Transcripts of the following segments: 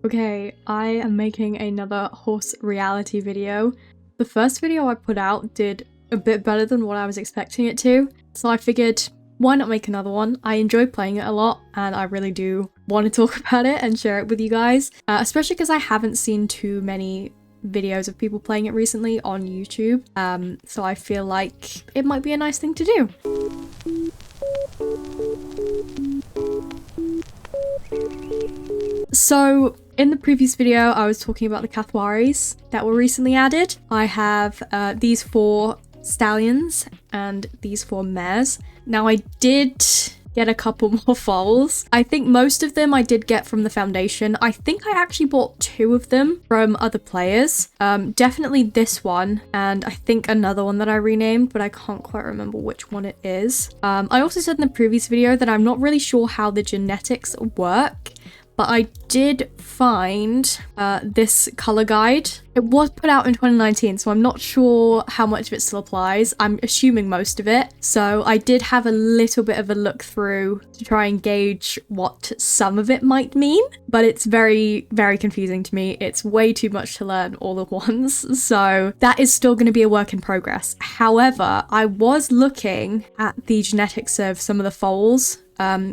Okay, I am making another horse reality video. The first video I put out did a bit better than what I was expecting it to, so I figured why not make another one? I enjoy playing it a lot and I really do want to talk about it and share it with you guys, especially because I haven't seen too many videos of people playing it recently on YouTube, so I feel like it might be a nice thing to do. So in the previous video, I was talking about the Kathiawaris that were recently added. I have these 4 stallions and these 4 mares. Now I did get a couple more foals. I think most of them I did get from the foundation. I think I actually bought 2 of them from other players. Definitely this one, and I think another one that I renamed, but I can't quite remember which one it is. I also said in the previous video that I'm not really sure how the genetics work, but I did find this color guide. It was put out in 2019, so I'm not sure how much of it still applies. I'm assuming most of it. So I did have a little bit of a look through to try and gauge what some of it might mean, but it's very, very confusing to me. It's way too much to learn all at once, so that is still going to be a work in progress. However, I was looking at the genetics of some of the foals,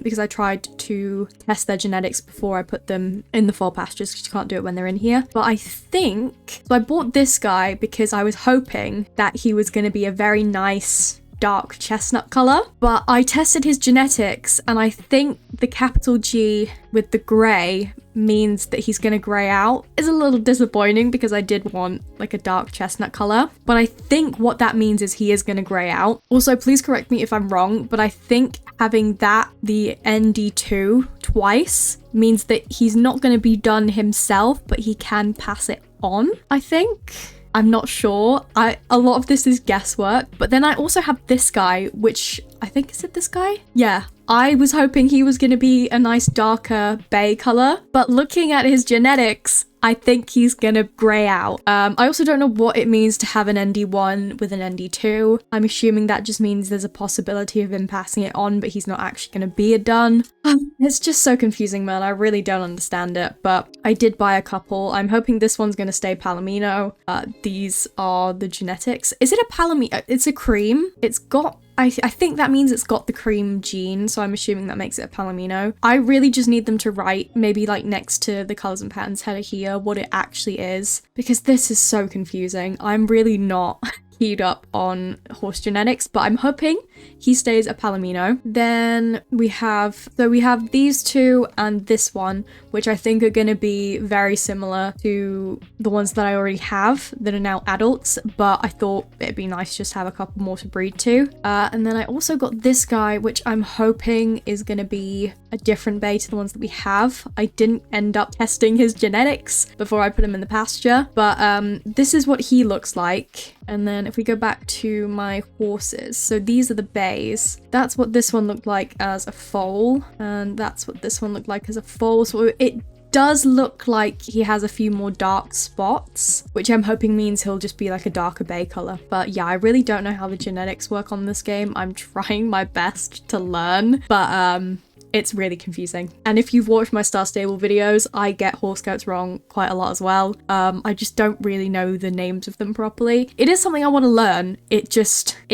because I tried to test their genetics before I put them in the foal pastures, because you can't do it when they're in here. But I think, so I bought this guy because I was hoping that he was going to be a very nice dark chestnut color, but I tested his genetics and I think the capital G with the gray means that he's gonna gray out. It's a little disappointing because I did want like a dark chestnut color, but I think what that means is he is gonna gray out. Also, please correct me if I'm wrong, but I think having that, the ND2 twice, means that he's not gonna be done himself, but he can pass it on, I think. I'm not sure. A lot of this is guesswork, but then I also have this guy, which I think, is it this guy? Yeah. I was hoping he was going to be a nice darker bay color, but looking at his genetics, I think he's gonna gray out. I also don't know what it means to have an ND1 with an ND2. I'm assuming that just means there's a possibility of him passing it on, but he's not actually gonna be a dun. It's just so confusing, man. I really don't understand it, but I did buy a couple. I'm hoping this one's gonna stay Palomino. These are the genetics. Is it a Palomino? It's a cream. It's got, I think that means it's got the cream gene, so I'm assuming that makes it a Palomino. I really just need them to write, maybe like next to the colours and patterns header here, what it actually is, because this is so confusing. I'm really not keyed up on horse genetics, but I'm hoping he stays a Palomino. Then we have these 2 and this one, which I think are going to be very similar to the ones that I already have that are now adults, but I thought it'd be nice just to have a couple more to breed to. And then I also got this guy, which I'm hoping is going to be a different bay to the ones that we have. I didn't end up testing his genetics before I put him in the pasture, but this is what he looks like. And then if we go back to my horses, so these are the bays. That's what this one looked like as a foal, and that's what this one looked like as a foal. So it does look like he has a few more dark spots, which I'm hoping means he'll just be like a darker bay color. But yeah, I really don't know how the genetics work on this game. I'm trying my best to learn, but it's really confusing. And if you've watched my Star Stable videos, I get horse coats wrong quite a lot as well. I just don't really know the names of them properly. It is something I want to learn. It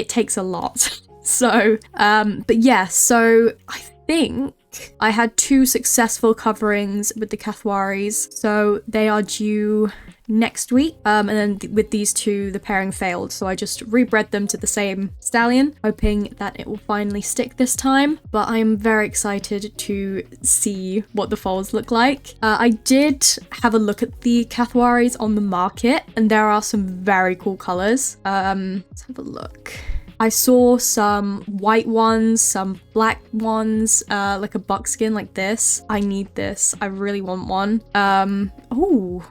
takes a lot. So, but yeah, so I think I had 2 successful coverings with the Kathiawaris, so they are due next week, and then with these 2 the pairing failed, so I just rebred them to the same stallion, hoping that it will finally stick this time. But I am very excited to see what the foals look like. I did have a look at the Kathiawaris on the market, and there are some very cool colors. Let's have a look. I saw some white ones, some black ones, like a buckskin like this. I need this. I really want one. Oh,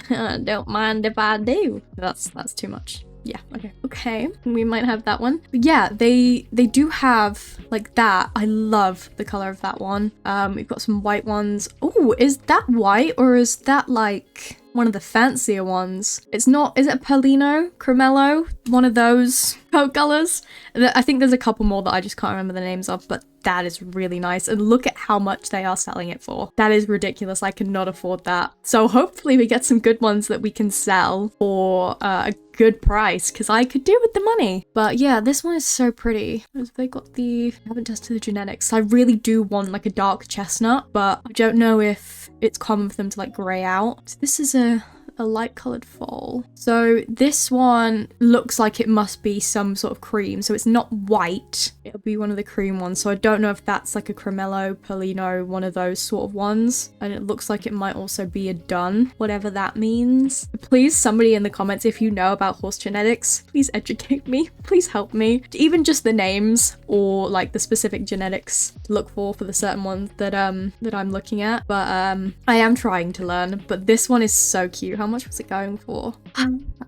don't mind if I do. That's too much. Yeah, okay, we might have that one. But yeah, they do have like that. I love the color of that one. We've got some white ones. Oh, is that white or is that like one of the fancier ones? It's not, is it a Perlino, Cremello? One of those coat colors? I think there's a couple more that I just can't remember the names of, but that is really nice. And look at how much they are selling it for. That is ridiculous. I cannot afford that. So hopefully we get some good ones that we can sell for a good price, because I could do with the money. But yeah, this one is so pretty. They got I haven't tested the genetics. I really do want like a dark chestnut, but I don't know if it's common for them to like grey out. So this is a light coloured foal. So this one looks like it must be some sort of cream. So it's not white. It'll be one of the cream ones. So I don't know if that's like a Cremello, Polino, one of those sort of ones. And it looks like it might also be a dun, whatever that means. Please, somebody in the comments, if you know about horse genetics, please educate me. Please help me. Even just the names or like the specific genetics to look for the certain ones that I'm looking at. But I am trying to learn. But this one is so cute. How much was it going for?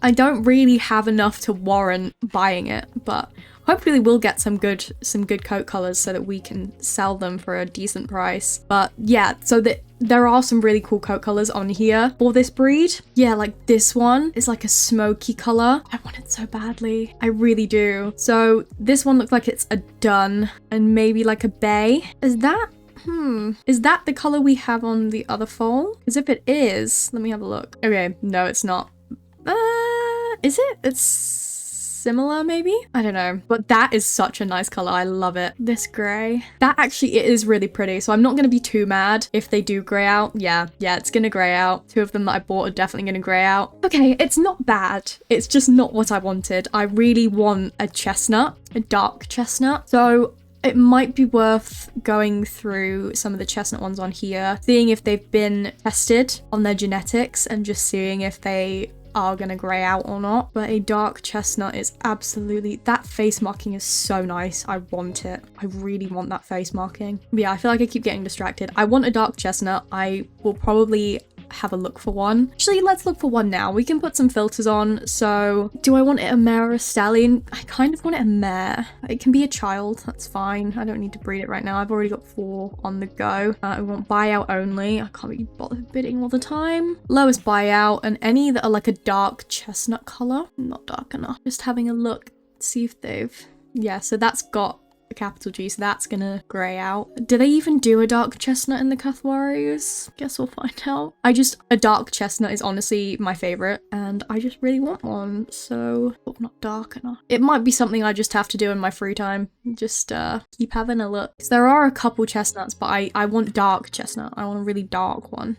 I don't really have enough to warrant buying it, but hopefully we'll get some good coat colors so that we can sell them for a decent price. But yeah, so there are some really cool coat colors on here for this breed. Yeah, like this one is like a smoky color. I want it so badly. I really do. So this one looks like it's a dun and maybe like a bay. Is that the color we have on the other foal? Because if it is, let me have a look. Okay, no, it's not. Is it? It's similar, maybe? I don't know. But that is such a nice color. I love it. This gray. That actually, it is really pretty. So I'm not going to be too mad if they do gray out. Yeah, it's going to gray out. Two of them that I bought are definitely going to gray out. Okay, it's not bad. It's just not what I wanted. I really want a chestnut, a dark chestnut. So it might be worth going through some of the chestnut ones on here, seeing if they've been tested on their genetics and just seeing if they are gonna grey out or not. But a dark chestnut is absolutely, that face marking is so nice. I want it. I really want that face marking. But yeah, I feel like I keep getting distracted. I want a dark chestnut. I will probably have a look for one. Actually, let's look for one now. We can put some filters on. So do I want it a mare or a stallion? I kind of want it a mare. It can be a child. That's fine. I don't need to breed it right now. I've already got 4 on the go. I want buyout only. I can't be bothered bidding all the time. Lowest buyout, and any that are like a dark chestnut color. Not dark enough. Just having a look, see if they've... Yeah, so that's got a capital G, so that's gonna grey out. Do they even do a dark chestnut in the Kathiawaris? Guess we'll find out. A dark chestnut is honestly my favorite, and I just really want one, so not dark enough. It might be something I just have to do in my free time. Just keep having a look. So there are a couple chestnuts, but I want dark chestnut. I want a really dark one.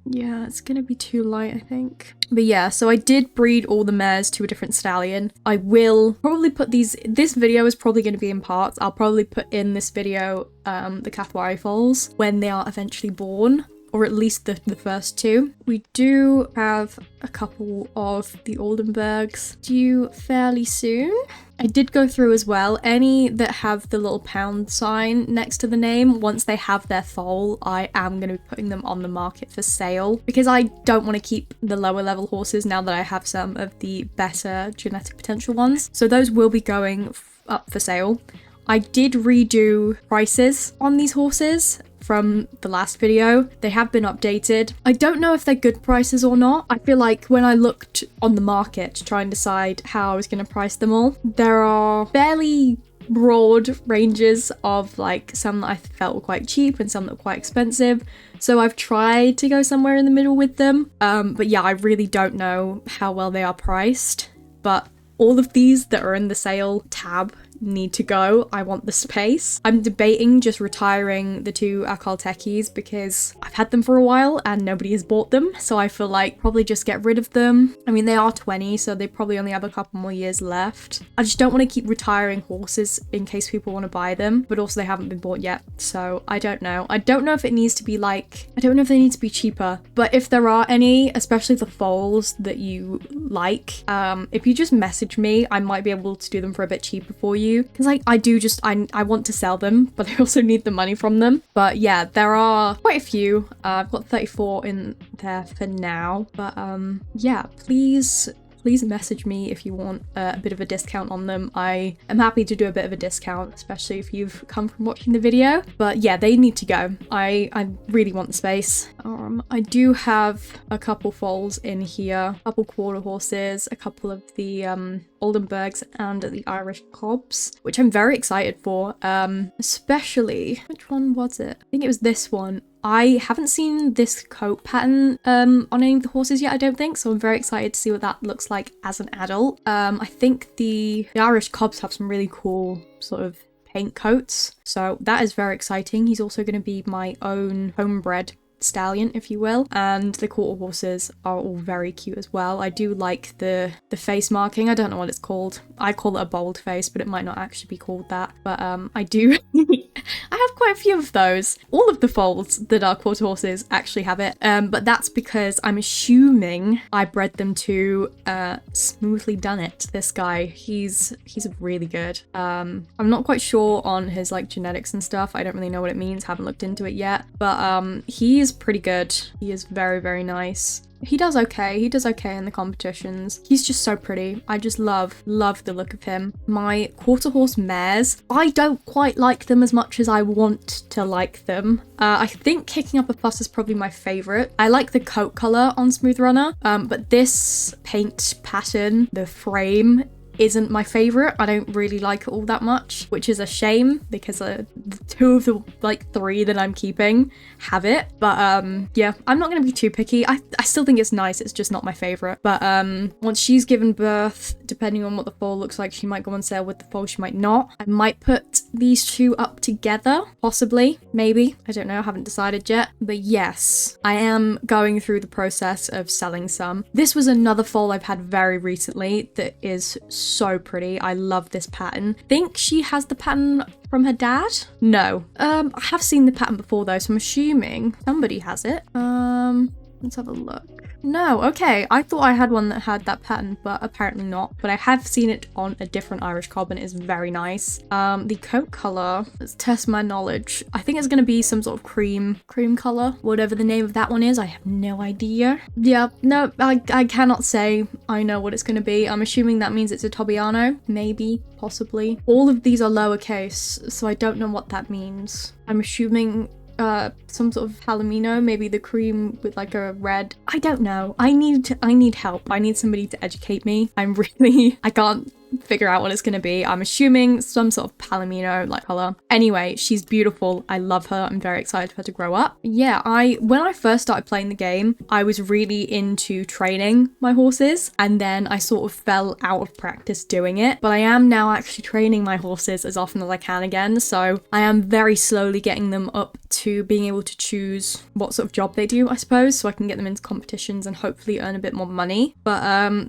Yeah, it's gonna be too light, I think. But yeah, so I did breed all the mares to a different stallion. I will probably put this video is probably going to be in parts. I'll probably put in this video the Kathiawari foals when they are eventually born, or at least the first 2. We do have a couple of the Oldenburgs due fairly soon. I did go through as well, any that have the little pound sign next to the name, once they have their foal, I am going to be putting them on the market for sale, because I don't want to keep the lower level horses now that I have some of the better genetic potential ones. So those will be going up for sale. I did redo prices on these horses from the last video. They have been updated. I don't know if they're good prices or not. I feel like when I looked on the market to try and decide how I was going to price them all, there are fairly broad ranges of like some that I felt were quite cheap and some that were quite expensive. So I've tried to go somewhere in the middle with them. But yeah, I really don't know how well they are priced. But all of these that are in the sale tab need to go. I want the space. I'm debating just retiring the 2 Akaltekis because I've had them for a while and nobody has bought them, so I feel like probably just get rid of them. I mean, they are 20, so they probably only have a couple more years left. I just don't want to keep retiring horses in case people want to buy them, but also they haven't been bought yet, so I don't know. I don't know if it needs to be like, I don't know if they need to be cheaper, but if there are any, especially the foals that you like, if you just message me, I might be able to do them for a bit cheaper for you. Because I want to sell them, but I also need the money from them. But yeah, there are quite a few. I've got 34 in there for now. But yeah, please please message me if you want a bit of a discount on them. I am happy to do a bit of a discount, especially if you've come from watching the video. But yeah, they need to go. I really want the space. I do have a couple foals in here, a couple quarter horses, a couple of the Oldenburgs and the Irish cobs, which I'm very excited for. Especially, which one was it? I think it was this one. I haven't seen this coat pattern on any of the horses yet, I don't think, so I'm very excited to see what that looks like as an adult. I think the Irish cobs have some really cool sort of paint coats, so that is very exciting. He's also going to be my own homebred stallion, if you will, and the quarter horses are all very cute as well. I do like the face marking. I don't know what it's called. I call it a bold face, but it might not actually be called that. But I do I have quite a few of those. All of the foals that are quarter horses actually have it, but that's because I'm assuming I bred them to Smoothly Done It. This guy, he's really good. I'm not quite sure on his like genetics and stuff. I don't really know what it means, haven't looked into it yet, but he's pretty good. He is very, very nice. He does okay. He does okay in the competitions. He's just so pretty. I just love the look of him. My quarter horse mares, I don't quite like them as much as I want to like them. I think Kicking Up a Fuss is probably my favorite. I like the coat color on Smooth Runner, but this paint pattern, the frame, isn't my favorite. I don't really like it all that much, which is a shame because the two of the like three that I'm keeping have it. But yeah, I'm not gonna be too picky. I still think it's nice, it's just not my favorite. But once she's given birth, depending on what the foal looks like, she might go on sale with the foal, she might not. I might put these two up together, possibly, maybe, I don't know, I haven't decided yet. But yes, I am going through the process of selling some. This was another foal I've had very recently that is so pretty. I love this pattern. I think she has the pattern from her dad? No. I have seen the pattern before though, so I'm assuming somebody has it. Let's have a look. No, okay. I thought I had one that had that pattern, but apparently not. But I have seen it on a different Irish cob and it is very nice. The coat color, let's test my knowledge. I think it's going to be some sort of cream color, whatever the name of that one is. I have no idea. Yeah, no, I cannot say I know what it's going to be. I'm assuming that means it's a Tobiano, maybe, possibly. All of these are lowercase, so I don't know what that means. I'm assuming some sort of palomino, maybe the cream with like a red. I don't know. I need help. I need somebody to educate me. I can't figure out what it's gonna be. I'm assuming some sort of palomino like color. Anyway, she's beautiful. I love her. I'm very excited for her to grow up. Yeah, when I first started playing the game, I was really into training my horses, and then I sort of fell out of practice doing it. But I am now actually training my horses as often as I can again, so I am very slowly getting them up to being able to choose what sort of job they do, I suppose, so I can get them into competitions and hopefully earn a bit more money. But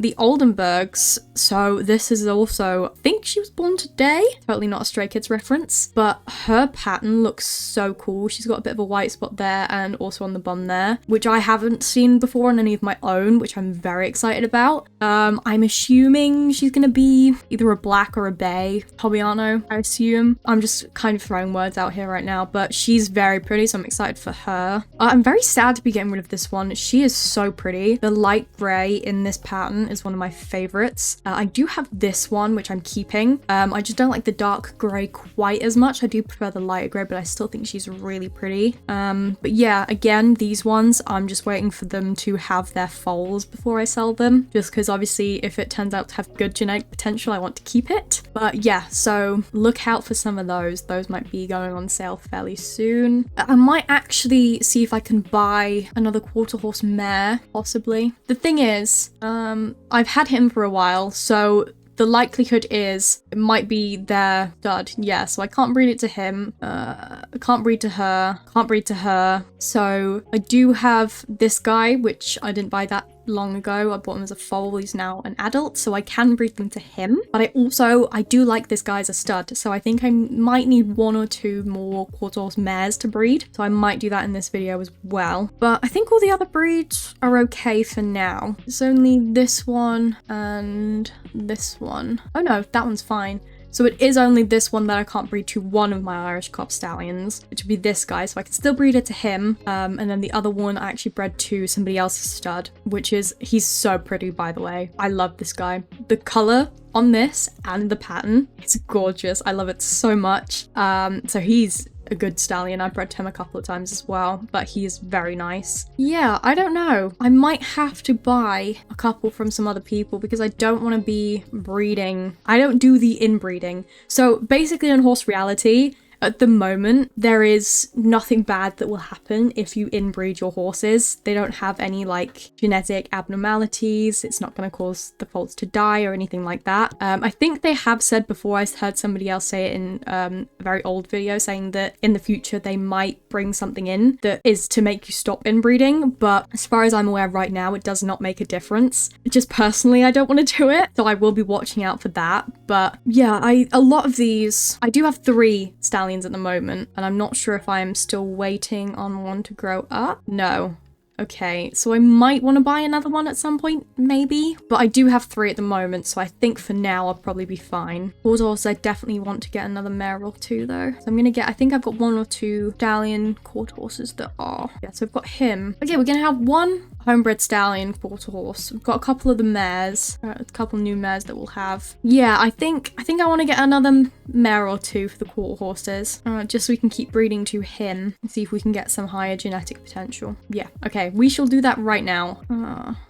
the Oldenburgs, so this is also, I think she was born today, totally not a Stray Kids reference, but her pattern looks so cool. She's got a bit of a white spot there and also on the bum there, which I haven't seen before on any of my own, which I'm very excited about. I'm assuming she's gonna be either a black or a bay Tobiano, I assume. I'm just kind of throwing words out here right now, but she's very pretty, so I'm excited for her. I'm very sad to be getting rid of this one. She is so pretty. The light grey in this pattern is one of my favorites. I do have this one, which I'm keeping. I just don't like the dark grey quite as much. I do prefer the lighter grey, but I still think she's really pretty. But yeah, again, these ones, I'm just waiting for them to have their foals before I sell them, just because obviously if it turns out to have good genetic potential, I want to keep it. But yeah, so look out for some of those. Those might be going on sale fairly soon. I might actually see if I can buy another quarter horse mare, possibly. The thing is, I've had him for a while, so the likelihood is it might be their stud. Yeah, so I can't breed it to him. I can't breed to her. Can't breed to her. So I do have this guy, which I didn't buy that long ago. I bought him as a foal. He's now an adult, so I can breed them to him. But I do like this guy as a stud, so I think I might need one or two more quarter horse mares to breed, so I might do that in this video as well. But I think all the other breeds are okay for now. It's only this one and this one. Oh no, that one's fine. So it is only this one that I can't breed to one of my Irish Cop Stallions, which would be this guy. So I can still breed it to him. And then the other one I actually bred to somebody else's stud, which is, he's so pretty, by the way. I love this guy. The color on this and the pattern, it's gorgeous. I love it so much. So he's a good stallion. I've bred him a couple of times as well, but he is very nice. Yeah, I don't know. I might have to buy a couple from some other people because I don't want to be breeding. I don't do the inbreeding. So basically in horse reality, at the moment, there is nothing bad that will happen if you inbreed your horses. They don't have any like genetic abnormalities. It's not going to cause the foals to die or anything like that. I think they have said before, I heard somebody else say it in a very old video saying that in the future they might bring something in that is to make you stop inbreeding. But as far as I'm aware right now, it does not make a difference. Just personally, I don't want to do it. So I will be watching out for that. But yeah, a lot of these, I do have 3 stallions at the moment, and I'm not sure if I'm still waiting on one to grow up. No. Okay, so I might want to buy another one at some point, maybe. But I do have 3 at the moment, so I think for now I'll probably be fine. Also, I definitely want to get another mare or 2 though. So I'm gonna get, I think I've got 1 or 2 stallion quarter horses that are. Yeah, so I've got him. Okay, we're gonna have 1 homebred stallion quarter horse. We've got a couple of the mares, a couple new mares that we'll have. Yeah, I think I want to get another mare or 2 for the quarter horses, just so we can keep breeding to him and see if we can get some higher genetic potential. Yeah, okay, we shall do that right now.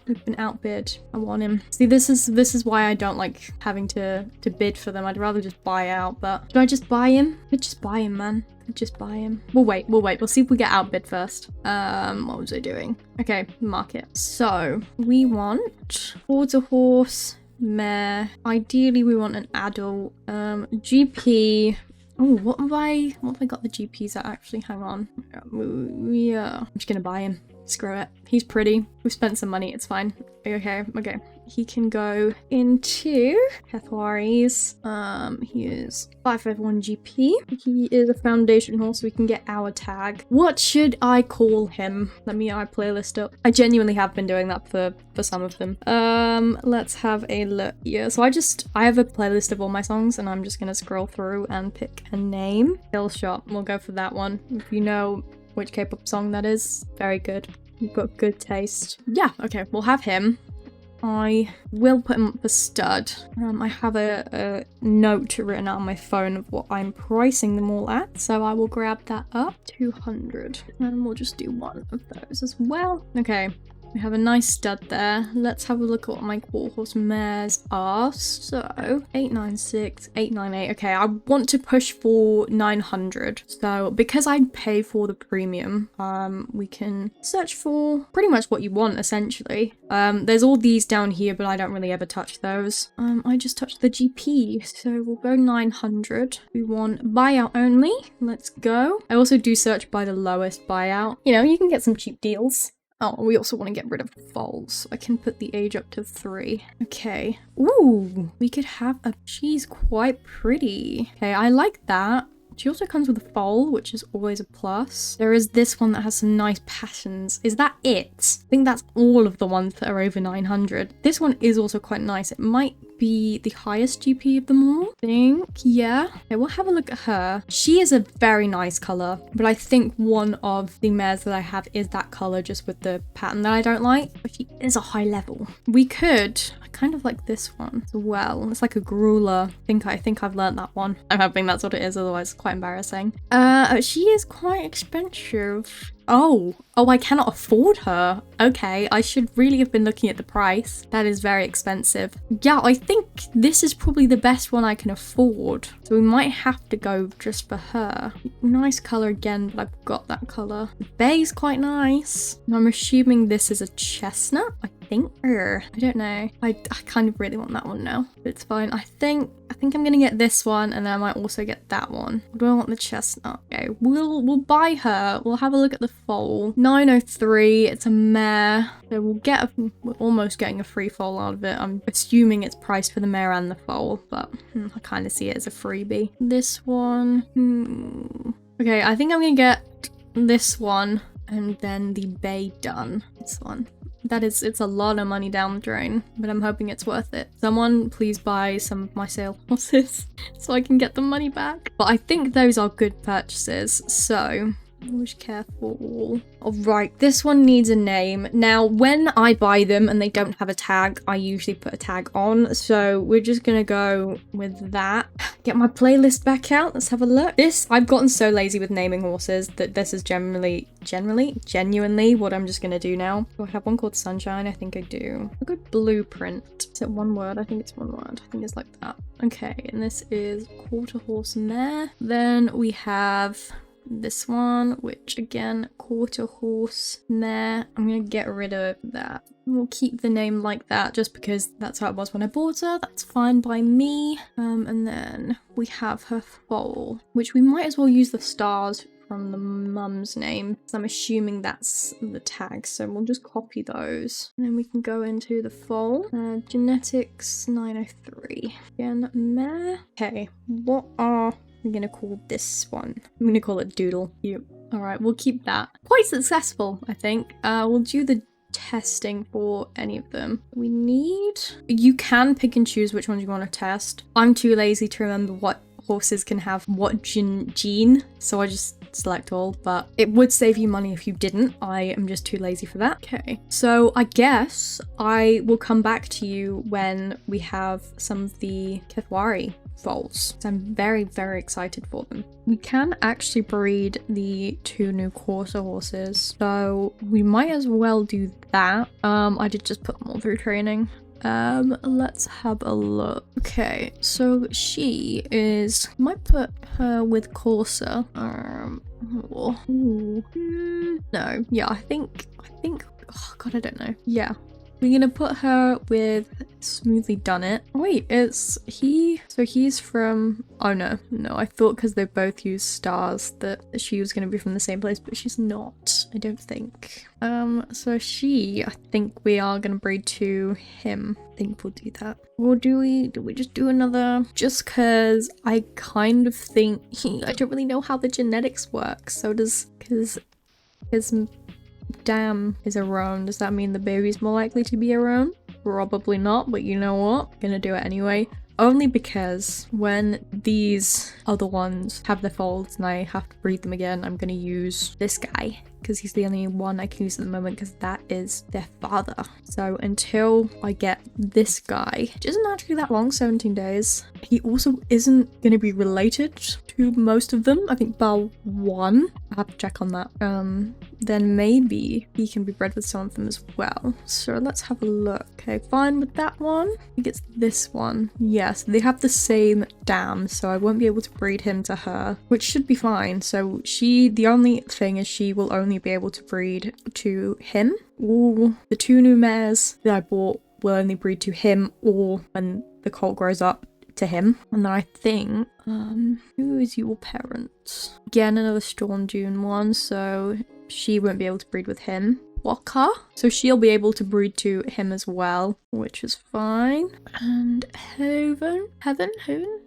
We've been outbid. I want him. See, this is why I don't like having to bid for them. I'd rather just buy out, but should I just buy him? I could just buy him, man. Just buy him. We'll wait. We'll see if we get outbid first. What was I doing? Okay, market. So we want quarter horse, mare. Ideally, we want an adult. GP. Oh, what have I got the GPs at actually? Hang on. Yeah. I'm just gonna buy him. Screw it. He's pretty. We've spent some money. It's fine. Okay. He can go into Kathiawari's. He is 551 GP. He is a foundation horse, so we can get our tag. What should I call him? Let me playlist up. I genuinely have been doing that for some of them. Let's have a look. Yeah, so I have a playlist of all my songs, and I'm just gonna scroll through and pick a name. Hill Shot. We'll go for that one. If you know which K-pop song that is, very good. You've got good taste. Yeah, okay, we'll have him. I will put him up for stud. I have a note written out on my phone of what I'm pricing them all at, so I will grab that up. 200. And we'll just do 1 of those as well. Okay. We have a nice stud there. Let's have a look at what my quarter horse mares are. So 896, 898. Okay, I want to push for 900. So because I pay for the premium, we can search for pretty much what you want essentially. There's all these down here, but I don't really ever touch those. I just touched the GP, so we'll go 900. We want buyout only. Let's go. I also do search by the lowest buyout. You know, you can get some cheap deals. Oh, we also want to get rid of foals. So I can put the age up to 3. Okay. Ooh, we could have a... She's quite pretty. Okay, I like that. She also comes with a foal, which is always a plus. There is this one that has some nice patterns. Is that it? I think that's all of the ones that are over 900. This one is also quite nice. It might be the highest GP of them all, I think. Yeah. Okay, we'll have a look at her. She is a very nice color, but I think one of the mares that I have is that color, just with the pattern that I don't like. But she is a high level. We could... I kind of like this one as well. It's like a grueler. I think I've learned that one. I'm hoping that's what it is, otherwise it's quite embarrassing. She is quite expensive. Oh, I cannot afford her. Okay, I should really have been looking at the price. That is very expensive. Yeah, I think this is probably the best one I can afford. So we might have to go just for her. Nice color again, but I've got that color. The bay's quite nice. I'm assuming this is a chestnut, I think. I don't know. I kind of really want that one now, but it's fine. I think I'm gonna get this one, and then I might also get that one. Do I want the chestnut? Okay, we'll buy her. We'll have a look at the foal. 903. It's a mare, so we're almost getting a free foal out of it. I'm assuming it's priced for the mare and the foal, but I kind of see it as a freebie. This one. Okay, I think I'm gonna get this one. and then the bay done. This one. It's a lot of money down the drain, but I'm hoping it's worth it. Someone please buy some of my sale horses so I can get the money back. But I think those are good purchases, so always careful. All right, this one needs a name. Now, when I buy them and they don't have a tag, I usually put a tag on. So we're just gonna go with that. Get my playlist back out. Let's have a look. I've gotten so lazy with naming horses that this is genuinely what I'm just gonna do now. Oh, I have one called Sunshine. I think I do. A good blueprint. Is it one word? I think it's one word. I think it's like that. Okay, and this is quarter horse mare. Then we have this one, which again, quarter horse mare. I'm gonna get rid of that. We'll keep the name like that just because that's how it was when I bought her. That's fine by me. And then we have her foal, which we might as well use the stars from the mum's name. So I'm assuming that's the tag, so we'll just copy those. And then we can go into the foal. Genetics 903. Again, mare. Okay, what are I'm gonna call this one? I'm gonna call it Doodle. Cute. All right, we'll keep that. Quite successful, I think. We'll do the testing for any of them. You can pick and choose which ones you want to test. I'm too lazy to remember what horses can have what gene, so I just select all, but it would save you money if you didn't. I am just too lazy for that. Okay, so I guess I will come back to you when we have some of the Kathiawari foals. So I'm very, very excited for them. We can actually breed the 2 new quarter horses, so we might as well do that. I did just put them all through training. Let's have a look. Okay, so she is, might put her with Corsa. No, yeah, I think, oh god, I don't know. Yeah, we're gonna put her with Smoothly Done It. Wait, he's from, oh no, I thought because they both use stars that she was gonna be from the same place, but she's not, I don't think. So I think we are gonna breed to him. I think we'll do that. Or do we just do another? Just cause I kind of think, I don't really know how the genetics work, so cause his dam is a roan. Does that mean the baby's more likely to be a roan? Probably not, but you know what? I'm gonna do it anyway. Only because when these other ones have their foals and I have to breed them again, I'm gonna use this guy because he's the only one I can use at the moment because that is their father. So until I get this guy, which isn't actually that long, 17 days. He also isn't gonna be related to most of them. I think bar one. I have to check on that. Then maybe he can be bred with some of them as well. So let's have a look. Okay, fine with that one. I think it's this one. Yes, they have the same dam, so I won't be able to breed him to her, which should be fine. So the only thing is she will only be able to breed to him. Ooh, the 2 new mares that I bought will only breed to him, or when the colt grows up, to him. And then I think, who is your parent? Again, another Storm Dune one, so she won't be able to breed with him. Walker, so she'll be able to breed to him as well, which is fine. And Heaven? I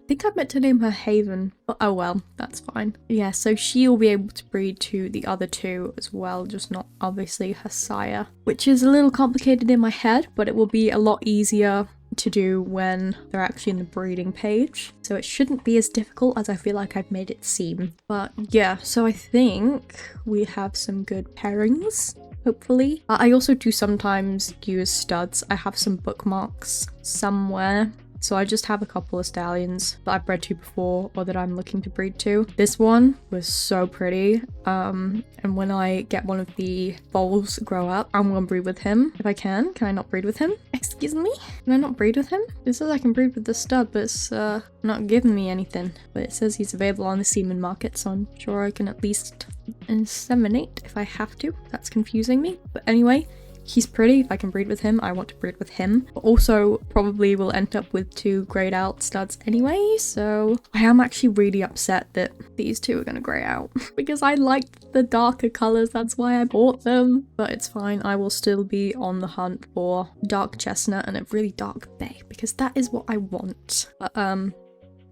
think I meant to name her Haven, but oh well, that's fine. Yeah, so she'll be able to breed to the other 2 as well, just not obviously her sire, which is a little complicated in my head, but it will be a lot easier to do when they're actually in the breeding page, so it shouldn't be as difficult as I feel like I've made it seem. But yeah, so I think we have some good pairings, hopefully. I also do sometimes use studs. I have some bookmarks somewhere, so I just have a couple of stallions that I've bred to before or that I'm looking to breed to. This one was so pretty, and when I get one of the foals grow up, I'm gonna breed with him if I can. Can I not breed with him? Excuse me? Can I not breed with him? It says I can breed with the stud, but it's not giving me anything. But it says he's available on the semen market, so I'm sure I can at least inseminate if I have to. That's confusing me. But anyway, he's pretty. If I can breed with him, I want to breed with him. But also, probably will end up with 2 grayed out studs anyway, so I am actually really upset that these 2 are gonna gray out because I liked the darker colors, that's why I bought them. But it's fine, I will still be on the hunt for dark chestnut and a really dark bay because that is what I want. But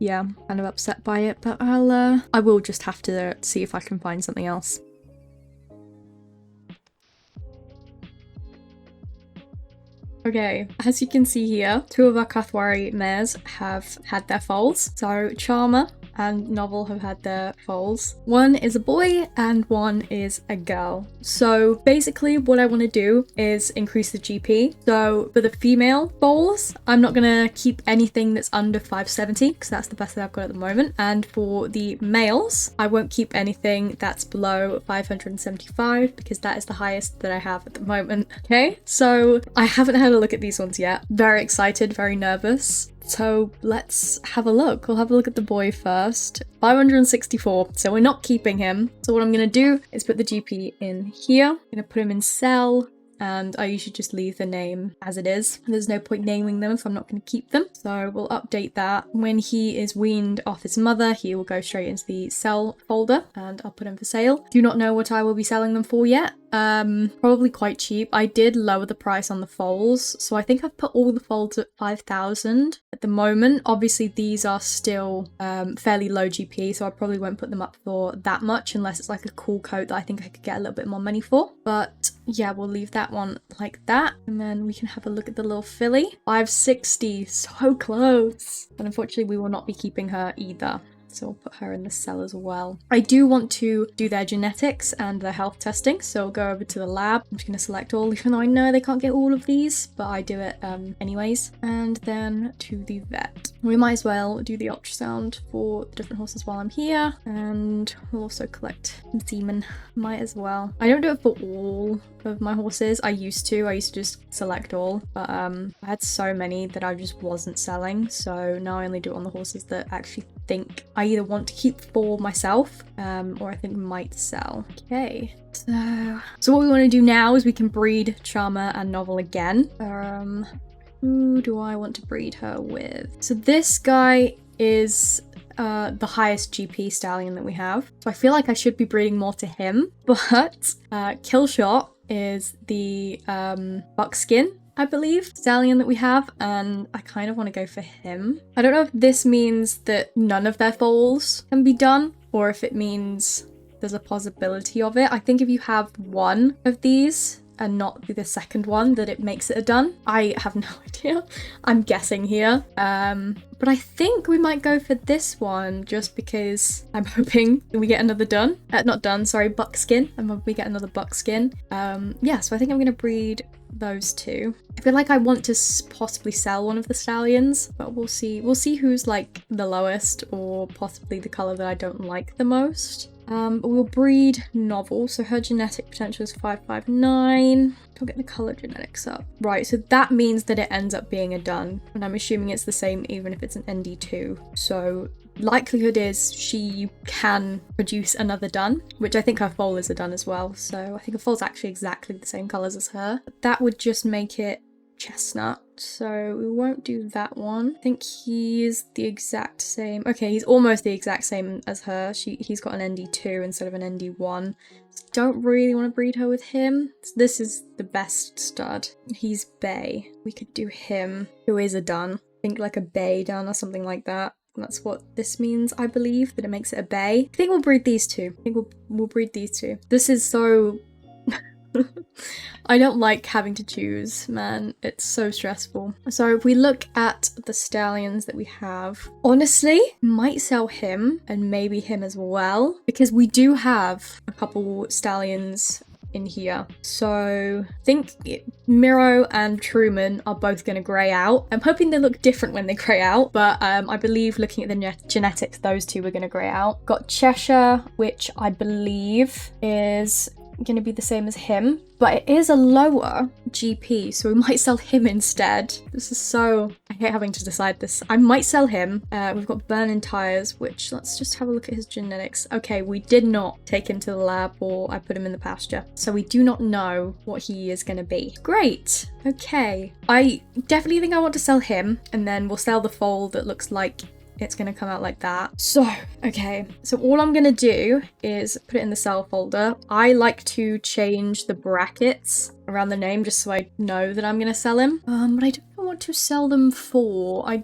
yeah, I'm kind of upset by it, but I will just have to see if I can find something else. Okay, as you can see here, 2 of our Kathiawari mares have had their foals. So Charmer and Novel have had their foals. One is a boy and one is a girl. So basically what I want to do is increase the GP. So for the female foals, I'm not going to keep anything that's under 570 because that's the best that I've got at the moment. And for the males, I won't keep anything that's below 575 because that is the highest that I have at the moment. Okay, so I haven't had a look at these ones yet. Very excited, very nervous. So let's have a look. We'll have a look at the boy first. 564, so we're not keeping him. So what I'm going to do is put the GP in here. I'm going to put him in cell. And I usually just leave the name as it is. There's no point naming them if I'm not going to keep them. So we'll update that. When he is weaned off his mother, he will go straight into the sell folder and I'll put him for sale. Do not know what I will be selling them for yet. Probably quite cheap. I did lower the price on the foals, so I think I've put all the foals at 5,000 at the moment. Obviously these are still fairly low GP, so I probably won't put them up for that much unless it's like a cool coat that I think I could get a little bit more money for. But yeah, we'll leave that one like that, and then we can have a look at the little filly. 560, so close. And unfortunately we will not be keeping her either. So I'll put her in the cell as well. I do want to do their genetics and their health testing, so I'll go over to the lab. I'm just going to select all, even though I know they can't get all of these, but I do it anyways. And then to the vet. We might as well do the ultrasound for the different horses while I'm here, and we'll also collect semen. Might as well. I don't do it for all of my horses. I used to just select all, but I had so many that I just wasn't selling, so now I only do it on the horses that actually think I either want to keep for myself or I think might sell. Okay, so what we want to do now is we can breed Charmer and Novel again. Who do I want to breed her with? So this guy is the highest GP stallion that we have, so I feel like I should be breeding more to him, but Killshot is the buckskin, I believe, stallion that we have, and I kind of want to go for him. I don't know if this means that none of their foals can be done, or if it means there's a possibility of it. I think if you have one of these and not the second one, that it makes it a done. I have no idea. I'm guessing here. But I think we might go for this one just because I'm hoping we get another done. Not done, sorry, buckskin. I'm hoping we get another buckskin. Yeah, so I think I'm gonna breed those two. I feel like I want to possibly sell one of the stallions, but we'll see. We'll see who's like the lowest or possibly the color that I don't like the most. We'll breed Novel, so her genetic potential is 559. I'll get the color genetics up. Right, so that means that it ends up being a done, and I'm assuming it's the same even if it's an ND2. So likelihood is she can produce another done, which I think her foal is a done as well. So I think her foal's actually exactly the same colors as her. That would just make it chestnut, so we won't do that one. I think he is the exact same. Okay, he's almost the exact same as her. He's got an ND2 instead of an ND1. Don't really want to breed her with him. This is the best stud. He's bay. We could do him, who is a dun. I think like a bay dun or something like that. That's what this means, I believe, that it makes it a bay. I think we'll breed these two. I think we'll breed these two. This is so... I don't like having to choose, man. It's so stressful. So if we look at the stallions that we have, honestly, might sell him and maybe him as well, because we do have a couple stallions in here. So I think Miro and Truman are both going to grey out. I'm hoping they look different when they grey out, but I believe looking at the genetics, those two are going to grey out. Got Cheshire, which I believe is going to be the same as him, but it is a lower GP, so we might sell him instead. This is so... I hate having to decide this. I might sell him. We've got burning tires, which let's just have a look at his genetics. Okay, we did not take him to the lab, or I put him in the pasture, so we do not know what he is going to be. Great. Okay. I definitely think I want to sell him, and then we'll sell the foal that looks like it's going to come out like that. So, okay. So all I'm going to do is put it in the sell folder. I like to change the brackets around the name just so I know that I'm going to sell him. But I don't know what to sell them for? I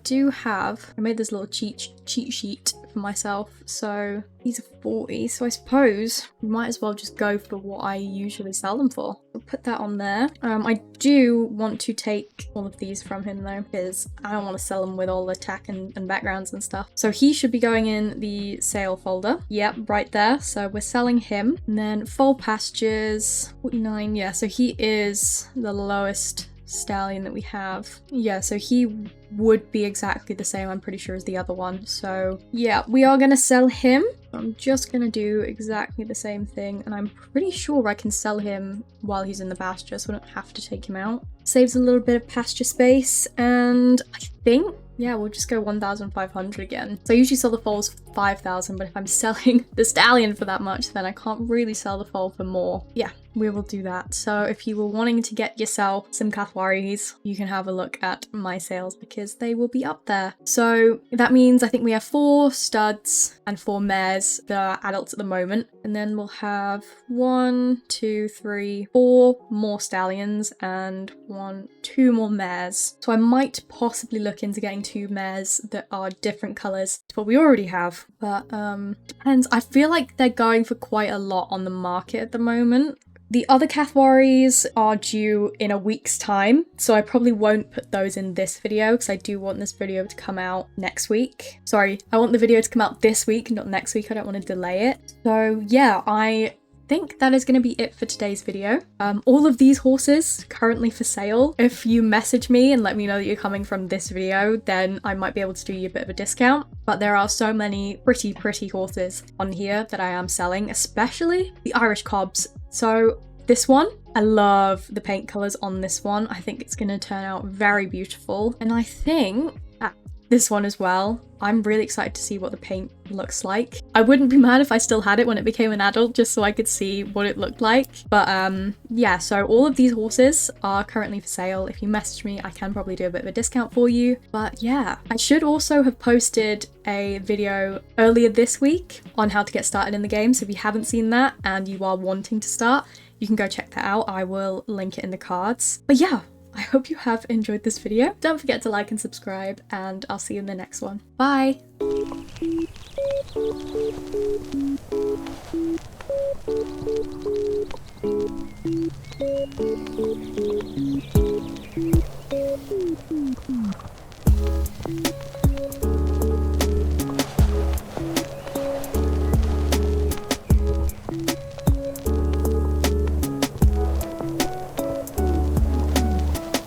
made this little cheat sheet for myself. So these are 40. So I suppose we might as well just go for what I usually sell them for. We'll put that on there. I do want to take all of these from him though, because I don't want to sell them with all the tech and backgrounds and stuff. So he should be going in the sale folder. Yep, right there. So we're selling him. And then foal pastures, 49. Yeah, so he is the lowest stallion that we have. Yeah, so he would be exactly the same, I'm pretty sure, as the other one. So yeah, we are gonna sell him. I'm just gonna do exactly the same thing, and I'm pretty sure I can sell him while he's in the pasture, so I don't have to take him out. Saves a little bit of pasture space, and I think, yeah, we'll just go 1,500 again. So I usually sell the foals for 5,000, but if I'm selling the stallion for that much, then I can't really sell the foal for more. Yeah, we will do that. So if you were wanting to get yourself some Kathiawaris, you can have a look at my sales because they will be up there. So that means I think we have 4 studs and 4 mares that are adults at the moment. And then we'll have 1, 2, 3, 4 more stallions and 2 more mares. So I might possibly look into getting 2 mares that are different colours to what we already have. But depends. I feel like they're going for quite a lot on the market at the moment. The other Kathiawaris are due in a week's time, so I probably won't put those in this video because I do want this video to come out next week. Sorry, I want the video to come out this week, not next week. I don't want to delay it. So yeah, I think that is going to be it for today's video. All of these horses currently for sale. If you message me and let me know that you're coming from this video, then I might be able to do you a bit of a discount. But there are so many pretty horses on here that I am selling, especially the Irish cobs. So this one, I love the paint colours on this one. I think it's going to turn out very beautiful. And I think this one as well. I'm really excited to see what the paint looks like. I wouldn't be mad if I still had it when it became an adult, just so I could see what it looked like. But yeah, so all of these horses are currently for sale. If you message me, I can probably do a bit of a discount for you. But yeah, I should also have posted a video earlier this week on how to get started in the game. So if you haven't seen that and you are wanting to start, you can go check that out. I will link it in the cards. But yeah, I hope you have enjoyed this video. Don't forget to like and subscribe, and I'll see you in the next one. Bye!